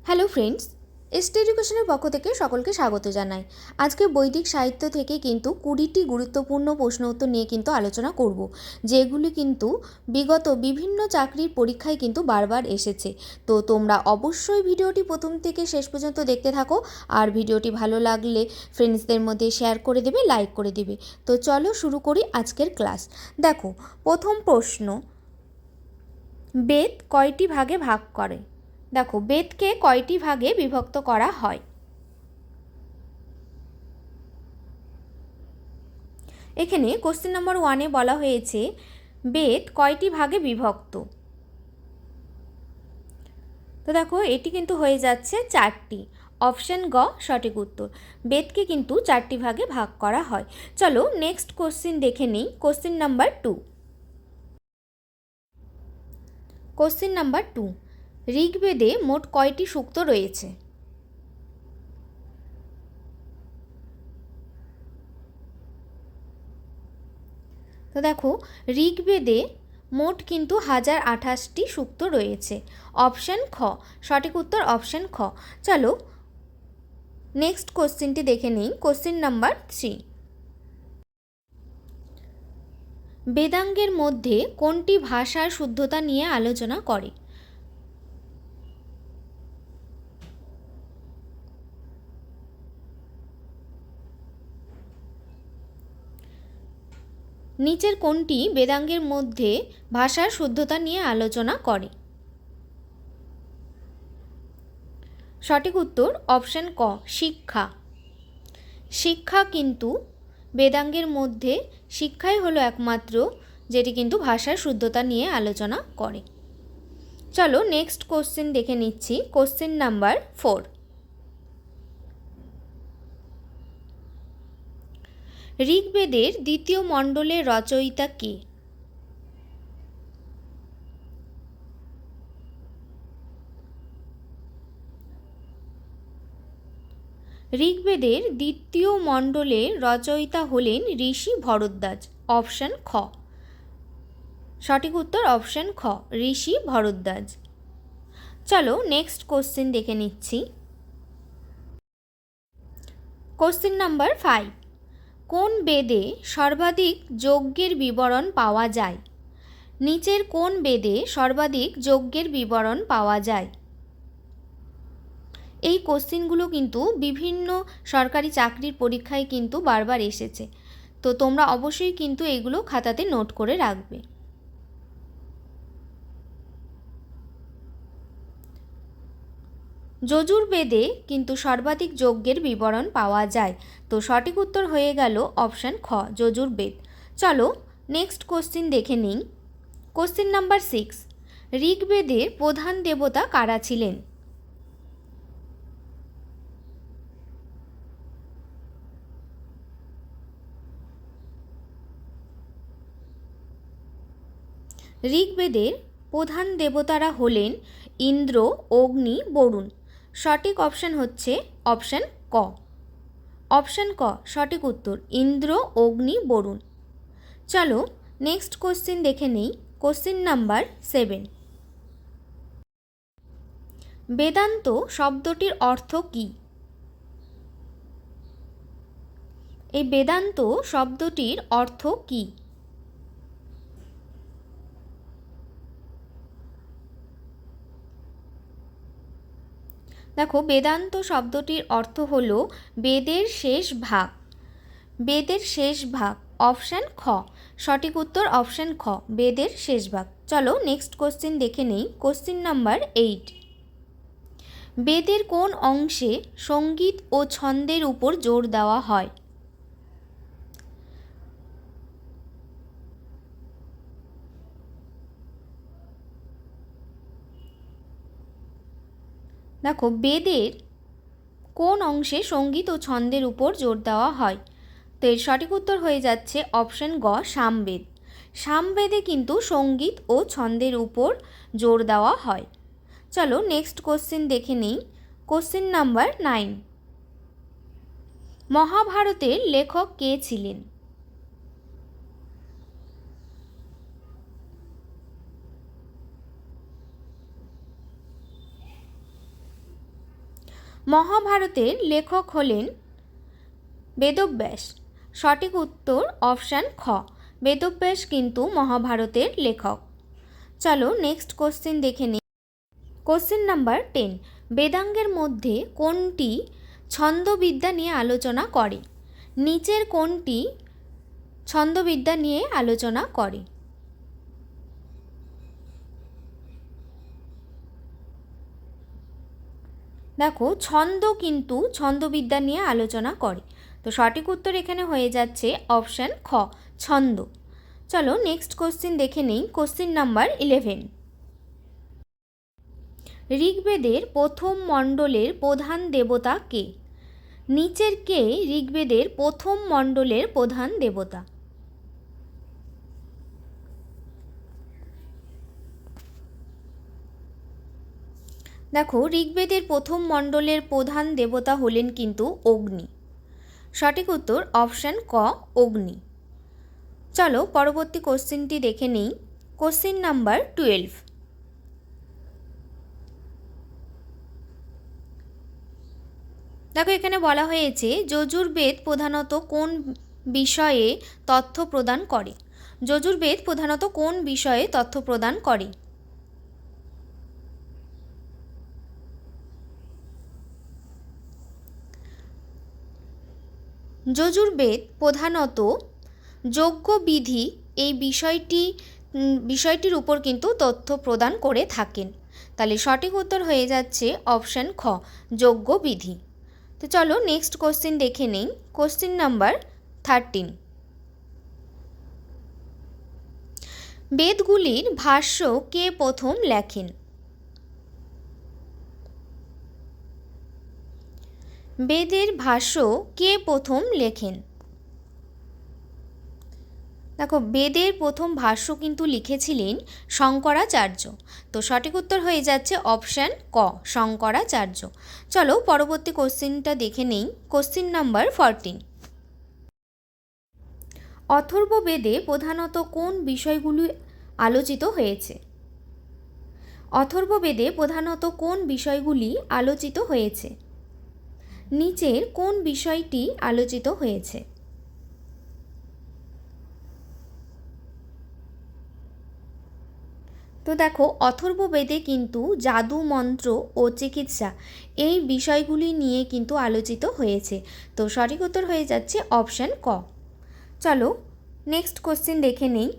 Hello friends, ST এডুকেশনের পক্ষ থেকে সকলকে স্বাগত জানাই। আজকে বৈদিক সাহিত্য থেকে কিন্তু 20টি গুরুত্বপূর্ণ প্রশ্ন উত্তর নিয়ে কিন্তু আলোচনা করব, যেগুলি কিন্তু বিগত বিভিন্ন চাকরির পরীক্ষায় কিন্তু বারবার এসেছে। তো তোমরা অবশ্যই ভিডিওটি প্রথম থেকে শেষ পর্যন্ত দেখতে থাকো, আর ভিডিওটি ভালো লাগলে ফ্রেন্ডসদের মধ্যে শেয়ার করে দেবে, লাইক করে দেবে। তো চলো শুরু করি আজকের ক্লাস। দেখো, প্রথম প্রশ্ন, বেদ কয়টি ভাগে ভাগ করে? দেখো, বেদকে কয়টি ভাগে বিভক্ত করা হয়? এখানে কোশ্চেন নম্বর 1-এ বলা হয়েছে বেদ কয়টি ভাগে বিভক্ত। তো দেখো, এটি কিন্তু হয়ে যাচ্ছে 4টি। অপশন গ সঠিক উত্তর। বেদকে কিন্তু 4টি ভাগে ভাগ করা হয়। চলো নেক্সট কোশ্চেন দেখে নিই। Question number 2। কোশ্চেন নাম্বার 2, ঋগ্বেদে মোট কয়টি সূক্ত রয়েছে? তো দেখো, ঋগ্বেদে মোট কিন্তু 1028টি সূক্ত রয়েছে। অপশান খ সঠিক উত্তর, অপশান খ। চলো নেক্সট কোশ্চেনটি দেখে নিই। কোশ্চেন নাম্বার 3, বেদাঙ্গের মধ্যে কোনটি ভাষার শুদ্ধতা নিয়ে আলোচনা করে? নিচের কোনটি বেদাঙ্গের মধ্যে ভাষার শুদ্ধতা নিয়ে আলোচনা করে? সঠিক উত্তর, অপশান ক শিক্ষা। শিক্ষা কিন্তু বেদাঙ্গের মধ্যে শিক্ষাই হলো একমাত্র যেটি কিন্তু ভাষার শুদ্ধতা নিয়ে আলোচনা করে। চলো নেক্সট কোশ্চেন দেখে নিচ্ছি। কোশ্চেন নাম্বার 4, ঋগ্বেদের দ্বিতীয় মণ্ডলের রচয়িতা কে? ঋগ্বেদের দ্বিতীয় মণ্ডলের রচয়িতা হলেন ঋষি ভরদ্বাজ। অপশান খ সঠিক উত্তর, অপশান খ ঋষি ভরদ্বাজ। চলো নেক্সট কোশ্চেন দেখে নিচ্ছি। কোশ্চেন নাম্বার 5, কোন বেদে সর্বাধিক যজ্ঞের বিবরণ পাওয়া যায়? নিচের কোন বেদে সর্বাধিক যজ্ঞের বিবরণ পাওয়া যায়? এই কোশ্চেনগুলো কিন্তু বিভিন্ন সরকারি চাকরির পরীক্ষায় কিন্তু বারবার এসেছে। তো তোমরা অবশ্যই কিন্তু এগুলো খাতাতে নোট করে রাখবে। যজুর্বেদে কিন্তু সর্বাধিক যজ্ঞের বিবরণ পাওয়া যায়। তো সঠিক উত্তর হয়ে গেল অপশান খ যজুর্বেদ। চলো নেক্সট কোশ্চেন দেখে নিই। কোশ্চেন নাম্বার 6, ঋগ্বেদের প্রধান দেবতা কারা ছিলেন? ঋগ্বেদের প্রধান দেবতারা হলেন ইন্দ্র, অগ্নি, বরুণ। সঠিক অপশান হচ্ছে অপশান ক। অপশান ক সঠিক উত্তর, ইন্দ্র, অগ্নি, বরুণ। চলো নেক্সট কোশ্চেন দেখে নিই। কোশ্চেন নাম্বার 7, বেদান্ত শব্দটির অর্থ কী? এই বেদান্ত শব্দটির অর্থ কী? দেখো, বেদান্ত শব্দটির অর্থ হলো বেদের শেষ ভাগ। বেদের শেষ ভাগ। অপশান খ সঠিক উত্তর, অপশান খ বেদের শেষ ভাগ। চলো নেক্সট কোশ্চেন দেখে নেই। কোশ্চেন নাম্বার 8, বেদের কোন অংশে সঙ্গীত ও ছন্দের উপর জোর দেওয়া হয়? দেখো, বেদের কোন অংশে সঙ্গীত ও ছন্দের উপর জোর দেওয়া হয়? তো এর সঠিক উত্তর হয়ে যাচ্ছে অপশান গ সামবেদ। সামবেদে কিন্তু সঙ্গীত ও ছন্দের উপর জোর দেওয়া হয়। চলো নেক্সট কোশ্চেন দেখে নিই। কোশ্চেন নাম্বার 9, মহাভারতের লেখক কে ছিলেন? মহাভারতের লেখক হলেন বেদব্যাস। সঠিক উত্তর অপশান খ, বেদব্যাস কিন্তু মহাভারতের লেখক। চলো নেক্সট কোশ্চেন দেখে নিই। কোশ্চেন নাম্বার 10, বেদাঙ্গের মধ্যে কোনটি ছন্দবিদ্যা নিয়ে আলোচনা করে? নিচের কোনটি ছন্দবিদ্যা নিয়ে আলোচনা করে? দেখো, ছন্দ কিন্তু ছন্দবিদ্যা নিয়ে আলোচনা করে। তো সঠিক উত্তর এখানে হয়ে যাচ্ছে অপশান খ, ছন্দ। চলো নেক্সট কোশ্চেন দেখে নেই। কোশ্চেন নাম্বার 11, ঋগ্বেদের প্রথম মণ্ডলের প্রধান দেবতা কে? নিচের কে ঋগ্বেদের প্রথম মণ্ডলের প্রধান দেবতা? দেখো, ঋগ্বেদের প্রথম মণ্ডলের প্রধান দেবতা হলেন কিন্তু অগ্নি। সঠিক উত্তর অপশান ক, অগ্নি। চলো পরবর্তী কোশ্চেনটি দেখে নিই। কোশ্চেন নাম্বার 12, দেখো এখানে বলা হয়েছে যজুর্বেদ প্রধানত কোন বিষয়ে তথ্য প্রদান করে? যজুর্বেদ প্রধানত কোন বিষয়ে তথ্য প্রদান করে? যজুর্বেদ প্রধানত যজ্ঞবিধি এই বিষয়টির উপর কিন্তু তথ্য প্রদান করে থাকেন। তাহলে সঠিক উত্তর হয়ে যাচ্ছে অপশান খ, যজ্ঞবিধি। তো চলো নেক্সট কোশ্চেন দেখে নেই। কোশ্চেন নাম্বার 13, বেদগুলির ভাষ্য কে প্রথম লেখেন? বেদের ভাষ্য কে প্রথম লেখেন? দেখো, বেদের প্রথম ভাষ্য কিন্তু লিখেছিলেন শঙ্করাচার্য। তো সঠিক উত্তর হয়ে যাচ্ছে অপশান ক, শঙ্করাচার্য। চলো পরবর্তী কোশ্চেনটা দেখে নেই। কোশ্চেন নাম্বার 14, অথর্ববেদে প্রধানত কোন বিষয়গুলি আলোচিত হয়েছে? অথর্ববেদে প্রধানত কোন বিষয়গুলি আলোচিত হয়েছে? নিচের কোন বিষয়টি আলোচিত হয়েছে? তো দেখো, অথর্ববেদে কিন্তু জাদু মন্ত্র ও চিকিৎসা এই বিষয়গুলি নিয়ে কিন্তু আলোচিত হয়েছে। তো সঠিক উত্তর হয়ে যাচ্ছে অপশান ক। চলো নেক্সট কোশ্চেন দেখে নেই।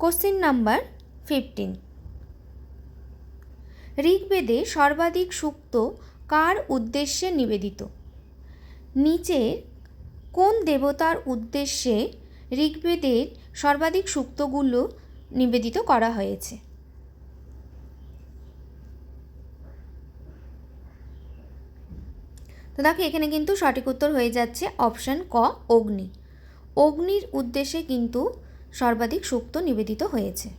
কোশ্চেন নাম্বার 15, ঋগ্বেদে সর্বাধিক সূক্ত কার উদ্দেশ্যে নিবেদিত? নিচের কোন দেবতার উদ্দেশ্যে ঋগ্বেদের সর্বাধিক সূক্তগুলো নিবেদিত করা হয়েছে? তো দেখো, এখানে কিন্তু সঠিক উত্তর হয়ে যাচ্ছে অপশান ক, অগ্নি। অগ্নির উদ্দেশ্যে কিন্তু সর্বাধিক সূক্ত নিবেদিত হয়েছে।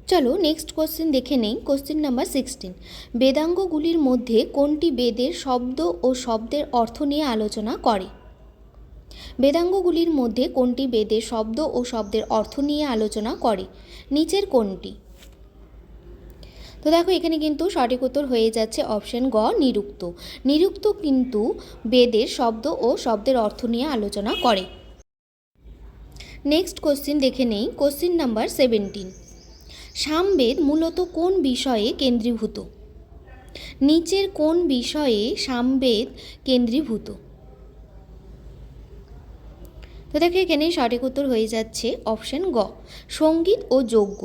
চলো নেক্সট কোশ্চেন দেখে নেই। কোশ্চেন নাম্বার 16, বেদাঙ্গগুলির মধ্যে কোনটি বেদের শব্দ ও শব্দের অর্থ নিয়ে আলোচনা করে? বেদাঙ্গগুলির মধ্যে কোনটি বেদের শব্দ ও শব্দের অর্থ নিয়ে আলোচনা করে? নিচের কোনটি? তো দেখো, এখানে কিন্তু সঠিক উত্তর হয়ে যাচ্ছে অপশান গ, নিরুক্ত। নিরুক্ত কিন্তু বেদের শব্দ ও শব্দের অর্থ নিয়ে আলোচনা করে। নেক্সট কোশ্চেন দেখে নেই। কোশ্চেন নাম্বার 17, সামবেদ মূলত কোন বিষয়ে কেন্দ্রীভূত? নিচের কোন বিষয়ে সামবেদ কেন্দ্রীভূত? তো দেখো, এখানে সঠিক উত্তর হয়ে যাচ্ছে অপশান গ, সঙ্গীত ও যজ্ঞ।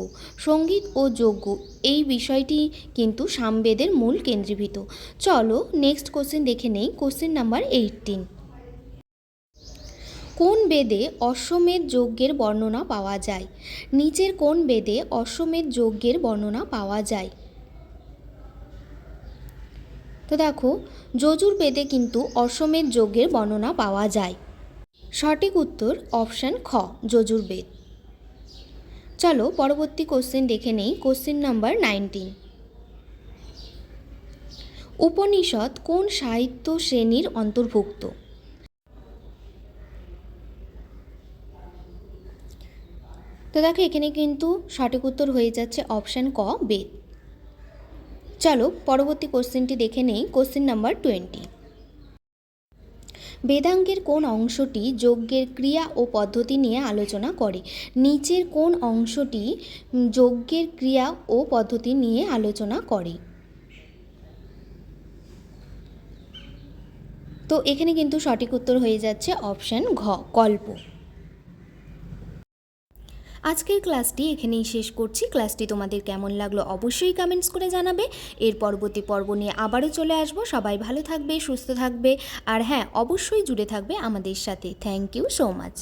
সঙ্গীত ও যজ্ঞ এই বিষয়টি কিন্তু সামবেদের মূল কেন্দ্রীভূত। চলো নেক্সট কোশ্চেন দেখে নেই। কোশ্চেন নাম্বার 18, কোন বেদে অশ্বমেধ যজ্ঞের বর্ণনা পাওয়া যায়? নিচের কোন বেদে অশ্বমেধ যজ্ঞের বর্ণনা পাওয়া যায়? তো দেখো, যজুর্বেদে কিন্তু অশ্বমেধ যজ্ঞের বর্ণনা পাওয়া যায়। সঠিক উত্তর অপশান খ, যজুর্বেদ। চলো পরবর্তী কোশ্চেন দেখে নেই। কোশ্চেন নাম্বার 19, উপনিষদ কোন সাহিত্য শ্রেণীর অন্তর্ভুক্ত? তো দেখো, এখানে কিন্তু সঠিক উত্তর হয়ে যাচ্ছে অপশান ক, বেদ। চলো পরবর্তী কোশ্চেনটি দেখে নেই। Question number 20। বেদাঙ্গের কোন অংশটি যজ্ঞের ক্রিয়া ও পদ্ধতি নিয়ে আলোচনা করে? নিচের কোন অংশটি যজ্ঞের ক্রিয়া ও পদ্ধতি নিয়ে আলোচনা করে? তো এখানে কিন্তু সঠিক উত্তর হয়ে যাচ্ছে অপশান ঘ, কল্প। আজকের ক্লাসটি এখানেই শেষ করছি। ক্লাসটি তোমাদের কেমন লাগলো অবশ্যই কমেন্টস করে জানাবে। এর পরবর্তী পর্ব নিয়ে আবারও চলে আসব। সবাই ভালো থাকবে, সুস্থ থাকবে, আর হ্যাঁ, অবশ্যই জুড়ে থাকবে আমাদের সাথে। Thank you so much.